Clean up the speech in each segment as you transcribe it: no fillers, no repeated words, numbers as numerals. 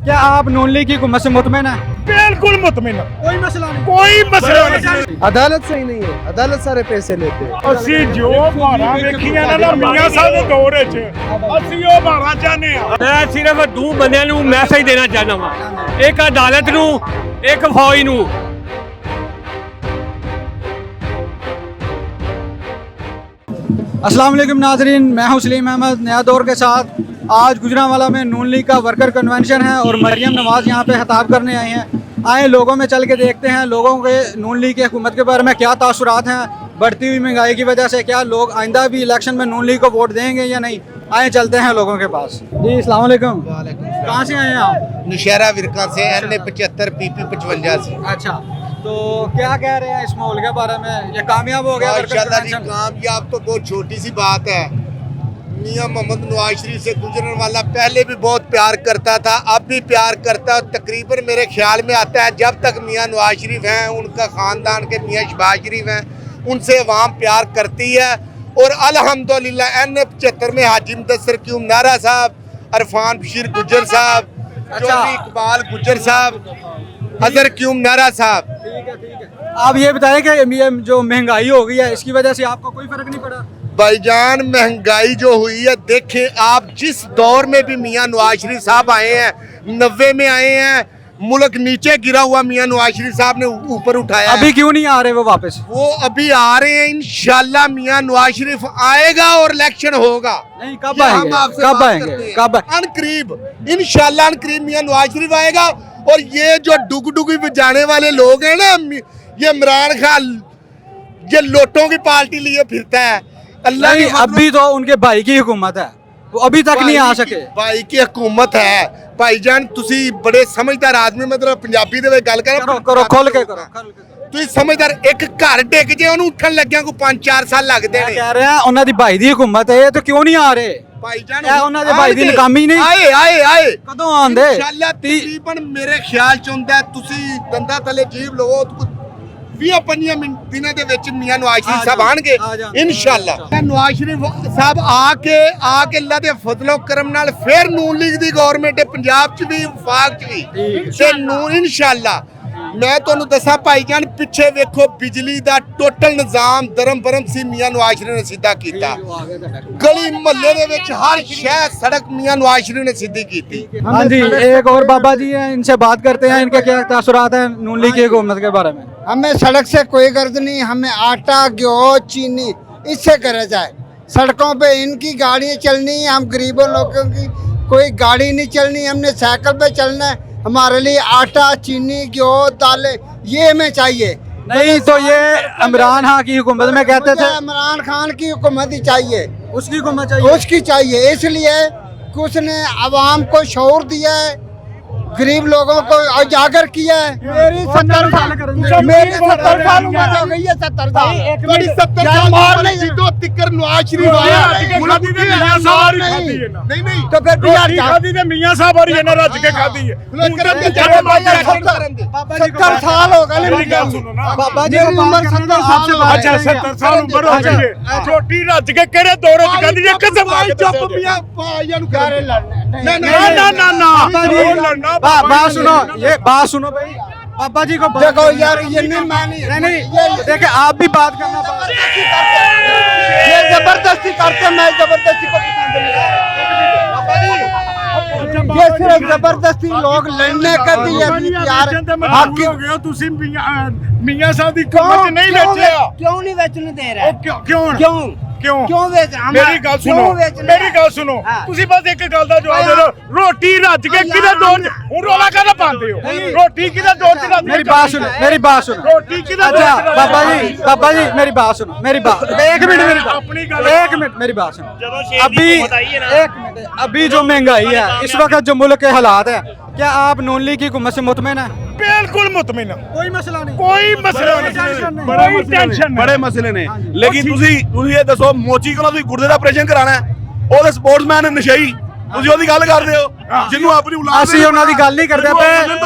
क्या आप नून लीग की हुकूमत से मुतमईन है? बिल्कुल मुतमिन, कोई मसला नहीं, कोई मसला नहीं। अदालत सही नहीं है, अदालत सारे पैसे लेते हैं। ਅਸੀਂ ਜੋ ਮਾਰਾਂ ਵੇਖੀਆਂ ਨੇ ਨਾ ਮੀਆਂ ਸਾਹਿਬ ਦੇ ਦੌਰ ਵਿੱਚ ਅਸੀਂ ਉਹ ਮਾਰਾਂ ਚਾਹਨੇ ਆ। ਮੈਂ ਸਿਰਫ ਦੋ ਬੰਦਿਆਂ ਨੂੰ ਮੈਸੇਜ ਦੇਣਾ ਚਾਹੁੰਦਾ ਵਾਂ, ਇੱਕ ਅਦਾਲਤ ਨੂੰ, ਇੱਕ ਫੌਜ ਨੂੰ। अस्सलाम वालेकुम नाज़रीन, मैं हूं सलीम अहमद। नया दौर के साथ आज गुजरांवाला में नून लीग का वर्कर कन्वेंशन है और मरियम नवाज़ यहां पे खिताब करने आई हैं। आए लोगों में चल के देखते हैं लोगों के नून लीग की हुकूमत के बारे में क्या तासुरात हैं, बढ़ती हुई महंगाई की वजह से क्या लोग आइंदा भी इलेक्शन में नून लीग को वोट देंगे या नहीं। आए चलते हैं लोगों के पास। जी अस्सलाम वालेकुम, कहाँ से आए हैं आप? नौशहरा विरका से NA75 PP 55 से। अच्छा, तो क्या कह रहे हैं इस माहौल के बारे में? ये कामयाब हो गया वर्कर माशाल्लाह जी, कन्वेंशन? कामयाब तो बहुत छोटी सी बात है। मियां मोहम्मद नवाज शरीफ से गुजरने वाला पहले भी बहुत प्यार करता था, अब भी प्यार करता है। तकरीबन मेरे ख्याल में आता है जब तक मियां नवाज शरीफ हैं, उनका ख़ानदान के मियां शहबाज शरीफ हैं, उनसे अवाम प्यार करती है। और अल्हम्दुलिल्लाह NA75 में हाजी मुदस्सिर क्यूम नारा साहब, अरफान बशीर गुज्जर साहब, चौधरी इकबाल गुज्जर साहब, अजहर क्यूम नारा साहब। आप ये बताएं कि ये जो महंगाई हो गई है इसकी वजह से आपको कोई फर्क नहीं पड़ा? भाईजान महंगाई जो हुई है, देखें आप जिस दौर में भी मियां नवाज शरीफ साहब आए हैं, 90 में आए हैं, मुल्क नीचे गिरा हुआ मियां नवाज शरीफ साहब ने ऊपर उठाया। अभी क्यों नहीं आ रहे वो वापस? वो अभी आ रहे हैं, इंशाल्लाह मियां नवाज शरीफ आएगा और इलेक्शन होगा। नहीं, कब ये हम आएंगे? आपसे कब बात आएंगे? करते हैं। कब? अनकरीब, इंशाल्लाह अनकरीब मियां नवाज शरीफ आएगा। और ये जो डुग बजाने वाले लोग हैं ना, ये इमरान खान ये लोटों की पार्टी लिए फिरता है। अल्लाह नहीं, की अभी तो उनके भाई की हुकूमत है, वो अभी तक नहीं आ सके। भाई की हुकूमत है। भाईजान तुसी बड़े समझदार आदमी, मतलब पंजाबी ਦੇ ਵਿੱਚ ਗੱਲ करो करो खोल के करो। ਤੁਸੀਂ ਸਮਝਦਾਰ। ਇੱਕ ਘਰ ਡਿੱਗ ਜੇ ਉਹਨੂੰ ਉੱਠਣ ਲੱਗਿਆਂ ਕੋਈ 5-4 ਸਾਲ ਲੱਗਦੇ मैं ਨੇ। कह रहे हैं ਉਹਨਾਂ ਦੀ ਭਾਈ ਦੀ ਹੁਕੂਮਤ ਹੈ तो क्यों नहीं आ रहे? ਭਾਈਜਾਨ ਇਹ ਉਹਨਾਂ ਦੇ ਭਾਈ ਦੀ ਨਕਾਮੀ ਨਹੀਂ? ਆਏ कदों आंदे? ਇਨਸ਼ਾਅੱਲਾ ਤਕਰੀਬਨ ਮੇਰੇ ਖਿਆਲ ਚ ਹੁੰਦਾ ਤੁਸੀਂ ਦੰਦਾਂ ਥੱਲੇ ਜੀਭ ਲਵੋ 20-25 ਦਿਨਾਂ ਦੇ ਵਿੱਚ ਮੀਆਂ ਨਵਾਜ਼ ਸ਼ਰੀਫ ਸਾਹਿਬ ਆਣਗੇ ਇਨਸ਼ਾਅੱਲਾ। ਨਵਾਜ਼ ਸ਼ਰੀਫ ਸਾਹਿਬ ਆ ਕੇ ਅੱਲਾ ਦੇ ਫਜ਼ਲੋ ਕਰਮ ਨਾਲ ਫਿਰ ਨੂਨ ਲੀਗ ਦੀ ਗਵਰਨਮੈਂਟ ਹੈ ਪੰਜਾਬ ਚ ਵੀ, ਵਫਾਕ ਚ ਵੀ, ਤੇ ਨੂਨ ਇਨਸ਼ਾਅੱਲਾ। ਮੈਂ ਤੁਹਾਨੂੰ ਦੱਸਾਂ ਭਾਈਜਾਨ, ਪਿੱਛੇ ਵੇਖੋ ਬਿਜਲੀ ਦਾ ਟੋਟਲ ਨਿਜ਼ਾਮ ਦਰਮ ਬਰਮ ਸੀ, ਮੀਆਂ ਨਵਾਜ਼ ਸ਼ਰੀਫ ਨੇ ਸਿੱਧਾ ਕੀਤਾ। ਗਲੀ ਮੁਹੱਲੇ ਦੇ ਵਿੱਚ हर शहर सड़क मियां नवाज शरीफ ने सीधी की थी। हाँ जी, एक और बाबा जी हैं, इनसे बात करते हैं इनके क्या तासुरात हैं नून लीग की हुकूमत के बारे में। हमें सड़क से कोई गर्ज नहीं, हमें आटा गेहूँ चीनी इससे करे जाए। सड़कों पे इनकी गाड़ियाँ चलनी है, हम गरीबों लोगों की कोई गाड़ी नहीं चलनी, हमने साइकिल पे चलना है। हमारे लिए आटा चीनी गेहूँ दालें ये हमें चाहिए। नहीं तो ये इमरान खान की हुकूमत में कहते थे, इमरान खान की हुकूमत ही चाहिए, उसकी हुकूमत चाहिए। उसकी चाहिए, इसलिए कि उसने आवाम को शऊर दिया है, गरीब लोगों को उजागर किया है। मेरी 70 साल मेरी 70 साल उम्र हो गई है, 70 साल। ਤੁਹਾਡੀ 70 ਸਾਲ ਉਮਰ ਜਦੋਂ ਤਿੱਕਰ ਨਵਾਜ਼ ਸ਼ਰੀਫ ਆਇਆ ਖਾਦੀ ਦੇ ਮੀਆਂ ਸਾਹਿਬ ਹੀ ਖਾਦੀ ਹੈ ਨਾ। ਨਹੀਂ तो फिर ਰੋਟੀ ਖਾਦੀ ਤੇ ਮੀਆਂ ਸਾਹਿਬ ਵਾਲੀ ਇਹਨਾਂ ਰੱਜ ਕੇ ਖਾਦੀ ਹੈ। ਕਰਨ ਦੇ ਜਿਹੜੇ ਬਾਬਾ ਕਰਨ ਦੇ 70 साल हो गए ਮੇਰੀ ਗੱਲ ਸੁਣੋ ਨਾ बाबा जी मेरी उम्र 70 साल से ਅੱਛਾ 70 ਸਾਲ ਉਮਰ ਹੋ ਗਈ ਹੈ, ਰੋਟੀ ਰੱਜ ਕੇ ਕਿਹੜੇ ਦੌਰ ਚ ਖਾਦੀ ਹੈ? ਕਸਮ ਖਾ ਕੇ ਚੁੱਪ ਦੱਸੋ। ਮੀਆਂ ਭਾਈਆਂ ਨੂੰ यार ਕਰ लड़ना ਨਾ बाबा जी, ਉਹ ਲੜਨਾ बात सुनो, ये बात सुनो भाई, बाबा जी को देखो यार ये नहीं मैं नहीं, देखिए आप भी बात करना। ये जबरदस्ती करते, मैं जबरदस्ती को पसंद नहीं। ये सिर्फ जबरदस्ती लोग लड़ने का दिए यार हक ਹੋ ਗਏ ਹੋ ਤੁਸੀਂ ਮੀਆਂ ਸਾਹਿਬ ਦੀ ਕਮਤ ਨਹੀਂ ਵੇਚਿਆ। क्यों नहीं बेचने दे रहा ਉਹ ਕਿਉਂ क्यों ਕਿਉਂ क्यों बेच हम ਮੇਰੀ ਗੱਲ ਸੁਣੋ, क्यों बेचने ਮੇਰੀ ਗੱਲ ਸੁਣੋ, ਹਾਂ। ਤੁਸੀਂ ਬਸ ਇੱਕ ਗੱਲ ਦਾ ਜਵਾਬ ਦੇ ਦਿਓ। ਰੋਟੀ ਰੱਜ ਕੇ ਕਿਹਦੇ ਦੌਰ ਚ ਹੁਣ ਰੋਲਾ ਕਾਹਦਾ ਪਾਉਂਦੇ ਹੋ? ਰੋਟੀ ਕਿਹਦੇ ਦੌਰ ਚ ਰੱਜ मेरी बात सुनो, मेरी बात सुनो। ਰੋਟੀ ਕਿਹਦੇ ਦੌਰ अच्छा ਚ बाबा जी मेरी बात सुनो, मेरी बात एक मिनट, मेरी अपनी बात गल- एक मिनट, मेरी बात सुनो। अभी एक मिनट, अभी जो महंगाई है इस वक्त जो मुल्क के हालात है, क्या आप नून लीग की हुकूमत से मुतमईन है? ਬਿਲਕੁਲ ਮੁਤਮਿਨ, कोई मसला नहीं, ਕੋਈ ਮਸਲਾ ਨਹੀਂ, ਕੋਈ ਟੈਨਸ਼ਨ ਨਹੀਂ। ਬੜੇ ਮਸਲੇ ਨੇ, ਲੇਕਿਨ ਤੁਸੀਂ ਇਹ ਦੱਸੋ ਮੋਚੀ ਕੋਲੋਂ ਤੁਸੀਂ ਗੁਰਦੇ ਦਾ ਆਪਰੇਸ਼ਨ ਕਰਾਣਾ ਹੈ, ਉਹਦੇ ਸਪੋਰਟਸਮੈਨ ਨਸ਼ਈ, ਤੁਸੀਂ ਉਹਦੀ ਗੱਲ ਕਰਦੇ ਹੋ ਜਿਹਨੂੰ ਆਪਣੀ ਔਲਾਦ ਅਸੀਂ ਉਹਨਾਂ ਦੀ ਗੱਲ ਨਹੀਂ ਕਰਦੇ ਪਏ,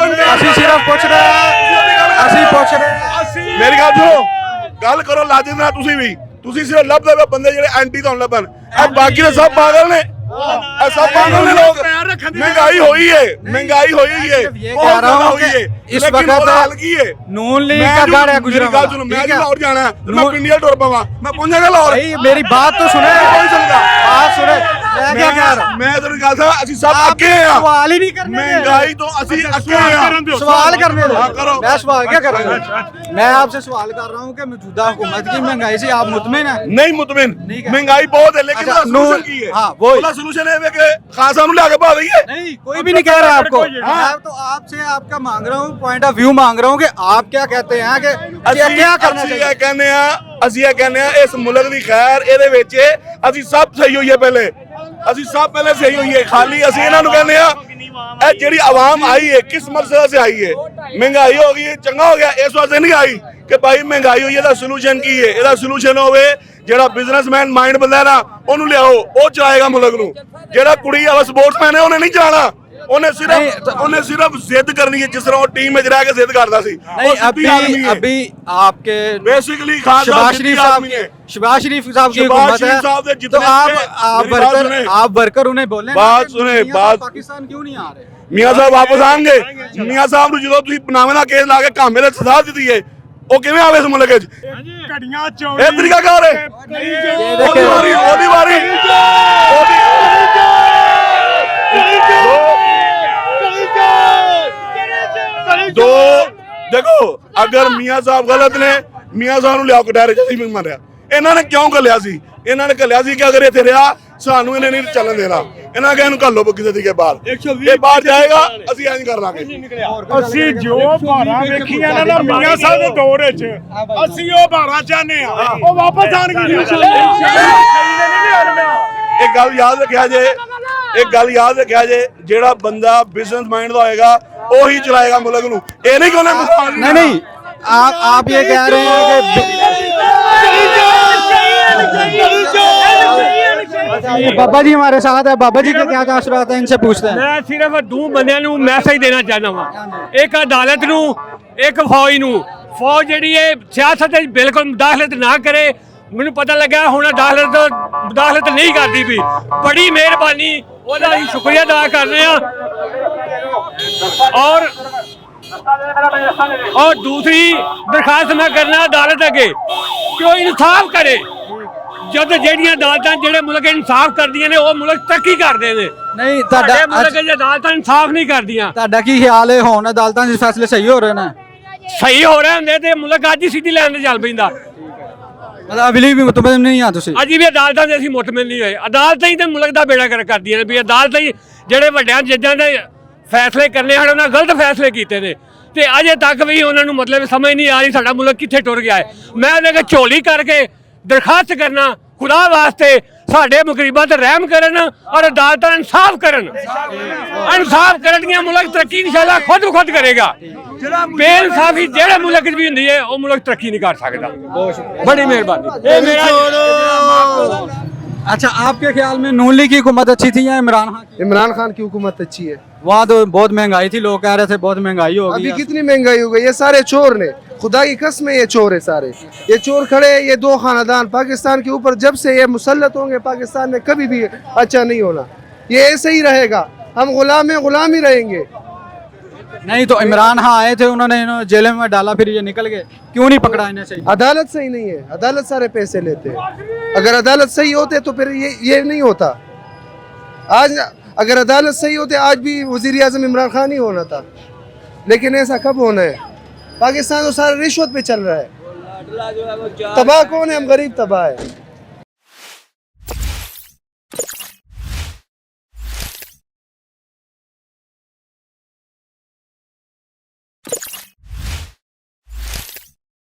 ਅਸੀਂ ਸਿਰਫ ਪੁੱਛ ਰਹੇ ਹਾਂ, ਅਸੀਂ ਪੁੱਛ ਰਹੇ ਹਾਂ। ਮੇਰੀ ਗੱਲ ਸੁਣੋ, ਗੱਲ ਕਰੋ ਲਾਜਿਕ ਨਾਲ। ਤੁਸੀਂ ਵੀ ਤੁਸੀਂ ਸਿਰਫ ਲੱਭਦੇ ਪਏ ਬੰਦੇ ਜਿਹੜੇ ਐਂਟੀ ਤੁਹਾਨੂੰ ਲੱਭਣ, ਇਹ ਬਾਕੀ ਦੇ ਸਭ ਪਾਗਲ ਨੇ। ऐसा पागल है लोग। महंगाई हुई है, महंगाई हुई है, ये बहुत कह रहा ज्यादा हूँ हुई है, कि इस लेकिन वक्त वो हाल की है। नून लीग मैं का जो- गढ़ है गुजरा मेरी बात सुनो, मैं जो लाहौर जाना है तो मैं पिंडिया टोर पावा, मैं पहुंचेगा लाहौर। भाई मेरी बात तो सुने, कोई सुनता। बात सुने, मैं क्या कह रहा हूँ, मैं तो कहा था ਅਸੀਂ सब आप अक्के हैं। सवाल ही नहीं करने दे। महंगाई तो ਅਸੀਂ अक्के हैं। सवाल करने दो। हाँ, करो। मैं सवाल क्या कर रहा हूँ, मैं आपसे सवाल कर रहा हूँ कि मौजूदा हुकूमत की महंगाई से आप मुतमिन हैं? नहीं मुतमिन, नहीं क्या? महंगाई बहुत है लेकिन अच्छा, ਉਹਦਾ solution नून- ਕੀ ਹੈ? हाँ, वो ही। ਉਹਦਾ solution ਇਹ ਹੈ कि ਖਾਨ ਸਾਹਿਬ ਨੂੰ ਲਿਆ ਕੇ ਪਾ ਦਈਏ। नहीं, कोई भी नहीं कह रहा आपको। मैं तो आपसे आपका मांग रहा हूँ, पॉइंट ऑफ व्यू मांग रहा हूँ कि आप क्या कहते हैं कि क्या करना ਅਸੀਂ चाहिए? ਇਹ ਕਹਿੰਦੇ ਆ, ਅਸੀਂ ਇਹ ਕਹਿੰਦੇ ਆ ਇਸ ਮੁਲਕ ਦੀ ਖੈਰ ਇਹਦੇ ਵਿੱਚ ਅਸੀਂ ਸਭ ਸਹੀ ਹੋਈਏ ਪਹਿਲੇ, ਅਸੀਂ ਸਭ ਪਹਿਲੇ ਸਹੀ ਹੋਈਏ। ਖਾਲੀ ਅਸੀਂ ਇਹਨਾਂ ਨੂੰ ਕਹਿੰਦੇ ਆ ਇਹ ਜਿਹੜੀ ਆਵਾਮ ਆਈ ਹੈ ਕਿਸ ਮਕਸਦ से आई है? महंगाई हो गई, चंगा हो गया, इस वास्ते नहीं आई कि भाई महंगाई हुई ਇਹਦਾ ਸੋਲੂਸ਼ਨ ਕੀ ਹੈ। ਇਹਦਾ ਸੋਲੂਸ਼ਨ ਹੋਵੇ ਜਿਹੜਾ ਬਿਜ਼ਨਸਮੈਨ ਮਾਈਂਡ ਬੰਦਾ ਹੈ ਨਾ ਉਹਨੂੰ ਲਿਆਓ, ਉਹ ਚਲਾਏਗਾ ਮੁਲਕ ਨੂੰ। ਜਿਹੜਾ ਕੁੜੀ ਵਾਲਾ ਸਪੋਰਟਸਮੈਨ ਹੈ ਉਹਨੇ ਨਹੀਂ ਚਲਾਣਾ, ਉਹਨੇ ਸਿਰਫ ਜ਼ਿੱਦ ਕਰਨੀ ਹੈ ਜਿਸ ਤਰ੍ਹਾਂ ਉਹ ਟੀਮ ਵਿੱਚ ਰਹਿ ਕੇ ਜ਼ਿੱਦ ਕਰਦਾ ਸੀ। नहीं, अभी आपके बेसिकली खान शहबाज शरीफ साहब की शहबाज शरीफ साहब की शहबाज हुकूमत शरीफ साहब ने है, तो जितने आप वर्कर उन्हें बोले बात सुने, बात- पाकिस्तान क्यों नहीं आ रहे? ਮੀਆਂ ਸਾਹਿਬ ਵਾਪਸ ਆਣਗੇ। ਮੀਆਂ ਸਾਹਿਬ ਨੂੰ ਜਦੋਂ ਤੁਸੀਂ ਬਨਾਵੇਂ ਦਾ ਕੇਸ ਲਾ ਕੇ ਕਾਮੇ ਦੇ ਸਜ਼ਾ ਦਿੱਤੀ ਹੈ ਉਹ ਕਿਵੇਂ ਆਵੇ ਇਸ ਮੁਲਕ ਵਿੱਚ? ਘੜੀਆਂ ਚੋਂ ਇਹ ਤਰੀਕਾ ਕਾਰ ਹੈ। ਉਹਦੀ ਵਾਰੀ ਦੋ ਦੇਖੋ ਅਗਰ ਮੀਆਂ ਸਾਹਿਬ ਗਲਤ ਨੇ, ਮੀਆਂ ਸਾਹਿਬ ਨੂੰ ਲਿਆਓ ਕਟਾਰੇ ਚ ਅਸੀਂ ਮਾਰਿਆ। ਇਹਨਾਂ ਨੇ ਕਿਉਂ ਘੱਲਿਆ ਸੀ? ਇਹਨਾਂ ਨੇ ਘੱਲਿਆ ਸੀ ਕਿ ਅਗਰ ਇੱਥੇ ਰਿਹਾ ਸਾਨੂੰ ਇਹਨੇ ਨਹੀਂ ਚੱਲਣ ਦੇਣਾ। ਇਹਨਾਂ ਕਹਿੰਦੇ ਇਹਨੂੰ ਘੱਲੋ ਕਿਸੇ ਦੀ ਕੇ ਬਾਹਰ, ਇਹ ਬਾਹਰ ਜਾਏਗਾ ਅਸੀਂ ਇੰਜ ਕਰ ਲਾਂਗੇ। ਅਸੀਂ ਜੋ ਭਾਰਾਂ ਵੇਖੀਆਂ ਨਾ ਮੀਆਂ ਸਾਹਿਬ ਦੇ ਦੌਰ ਵਿੱਚ, ਅਸੀਂ ਉਹ ਭਾਰਾਂ ਚਾਹਨੇ ਆ ਉਹ ਵਾਪਸ ਆਣਗੇ। ਇੱਕ ਗੱਲ ਯਾਦ ਰੱਖਿਆ ਜੇ, ਇੱਕ ਗੱਲ ਯਾਦ ਰੱਖਿਆ ਜੇ, ਜਿਹੜਾ ਬੰਦਾ ਬਿਜ਼ਨਸ ਮਾਈਂਡ ਦਾ ਹੋਏਗਾ ਉਹੀ ਚਲਾਏਗਾ ਮੁਲਕ ਨੂੰ। ਇਹ ਨਹੀਂ ਕਿ ਉਹਨੇ नहीं, आप ये कह रहे हैं कि बाबा जी हमारे साथ है, बाबा जी के क्या तासुरात हैं, इनसे पूछते हैं। ਮੈਂ ਸਿਰਫ ਦੋ ਬੰਦਿਆਂ ਨੂੰ ਮੈਸੇਜ ਦੇਣਾ ਚਾਹੁੰਦਾ ਵਾਂ, ਇੱਕ ਅਦਾਲਤ ਨੂੰ, ਇੱਕ ਫੌਜ ਨੂੰ। ਫੌਜ ਜਿਹੜੀ ਹੈ ਸਿਆਸਤ ਵਿੱਚ ਬਿਲਕੁਲ ਮੁਦਾਖਲਤ ਨਾ ਕਰੇ। ਮੈਨੂੰ ਪਤਾ ਲੱਗਾ ਹੁਣ ਮੁਦਾਖਲਤ ਨਹੀਂ ਕਰਦੀ ਵੀ, ਬੜੀ ਮਿਹਰਬਾਨੀ, ਉਹਦਾ ਅਸੀਂ ਸ਼ੁਕਰੀਆ ਅਦਾ ਕਰਦੇ ਹਾਂ। और दूसरी दरखास्त मैं करना अदालत अगे कि वो इंसाफ करे। जब ਜਿਹੜੀਆਂ ਅਦਾਲਤਾਂ ਜਿਹੜੇ ਮੁਲਕ ਇਨਸਾਫ ਕਰਦੀਆਂ ਨੇ ਉਹ ਮੁਲਕ ਤਰੱਕੀ ਕਰਦੇ ਨੇ। नहीं, ਸਾਡੇ ਮੁਲਕ ਦੀਆਂ ਅਦਾਲਤਾਂ ਇਨਸਾਫ ਨਹੀਂ ਕਰਦੀਆਂ। ਤੁਹਾਡਾ ਕੀ ਖਿਆਲ ਹੈ ਹੁਣ ਅਦਾਲਤਾਂ ਦੇ ਫੈਸਲੇ ਸਹੀ ਹੋ ਰਹੇ ਨੇ? ਸਹੀ ਹੋ ਰਹੇ ਹੁੰਦੇ ਤੇ ਮੁਲਕ ਅੱਜ ਹੀ ਸਿੱਧੀ ਲਾਈਨ ਤੇ ਚੱਲ ਪੈਂਦਾ। ਮਤਲਬ ਅਬਲੀ ਵੀ ਮੁਤਮਿਨ ਨਹੀਂ ਆ ਤੁਸੀਂ? ਅੱਜ ਵੀ ਅਦਾਲਤਾਂ ਦੇ ਅਸੀਂ ਮੁਤਮਿਨ ਨਹੀਂ ਹੋਏ। ਅਦਾਲਤਾਂ ਹੀ ਤੇ ਮੁਲਕ ਦਾ ਬੇੜਾ ਗਰਕ ਕਰਦੀਆਂ ਨੇ ਵੀ ਅਦਾਲਤਾਂ ਹੀ ਜਿਹੜੇ ਵੱਡਿਆਂ ਜੱਜਾਂ ਦੇ ਫੈਸਲੇ ਕਰਨੇ ਹਨ ਉਹਨਾਂ ਗਲਤ ਫੈਸਲੇ ਕੀਤੇ ਨੇ ਤੇ ਅਜੇ ਤੱਕ ਵੀ ਉਹਨਾਂ ਨੂੰ ਮਤਲਬ ਸਮਝ ਨਹੀਂ ਆ ਰਹੀ ਸਾਡਾ ਮੁਲਕ ਕਿੱਥੇ ਟੁਰ ਗਿਆ ਹੈ। ਮੈਂ ਉਹਨਾਂ ਕੇ ਝੋਲੀ ਕਰਕੇ ਦਰਖਾਸਤ ਕਰਨਾ ਖੁਦਾ ਵਾਸਤੇ ਸਾਡੇ ਮੁਕਰੀਬਾਂ ਤੇ ਰਹਿਮ ਕਰਨ ਔਰ ਅਦਾਲਤਾਂ ਇਨਸਾਫ ਕਰਨ। ਇਨਸਾਫ ਕਰਨਗੀਆਂ ਮੁਲਕ ਤਰੱਕੀ ਇਨਸ਼ਾਅੱਲਾ ਖੁਦ ਕਰੇਗਾ। ਬੇਇਨਸਾਫੀ ਜਿਹੜੇ ਮੁਲਕ 'ਚ ਵੀ ਹੁੰਦੀ ਹੈ ਉਹ ਮੁਲਕ ਤਰੱਕੀ ਨਹੀਂ ਕਰ ਸਕਦਾ। ਬੜੀ ਮਿਹਰਬਾਨੀ। ਇਹ ਮੇਰਾ अच्छा, आपके ख्याल में नून लीग की हुकूमत अच्छी थी या इमरान खान की? इमरान खान की हुकूमत अच्छी है। वहाँ तो बहुत महंगाई थी, लोग कह रहे थे बहुत महंगाई हो अभी गई। कितनी महंगाई हो गई, ये सारे चोर ने, खुदा की कसम है ये चोर है सारे। ये चोर खड़े हैं, ये दो खानदान पाकिस्तान के ऊपर जब से ये मुसल्लत होंगे पाकिस्तान में कभी भी अच्छा नहीं होना। ये ऐसे ही रहेगा, हम गुलाम हैं, गुलाम ही रहेंगे। नहीं तो इमरान खान आए थे, उन्होंने जेल में डाला, फिर ये निकल गए, क्यों नहीं पकड़ा इन्हें? सही अदालत सही नहीं है, अदालत सारे पैसे लेते हैं। अगर अदालत सही होते तो फिर ये नहीं होता। आज अगर अदालत सही होते आज भी वजीर आजम इमरान खान ही होना था, लेकिन ऐसा कब होना है? पाकिस्तान तो सारा रिश्वत पे चल रहा है। तबाह कौन है? हम गरीब तबाह है।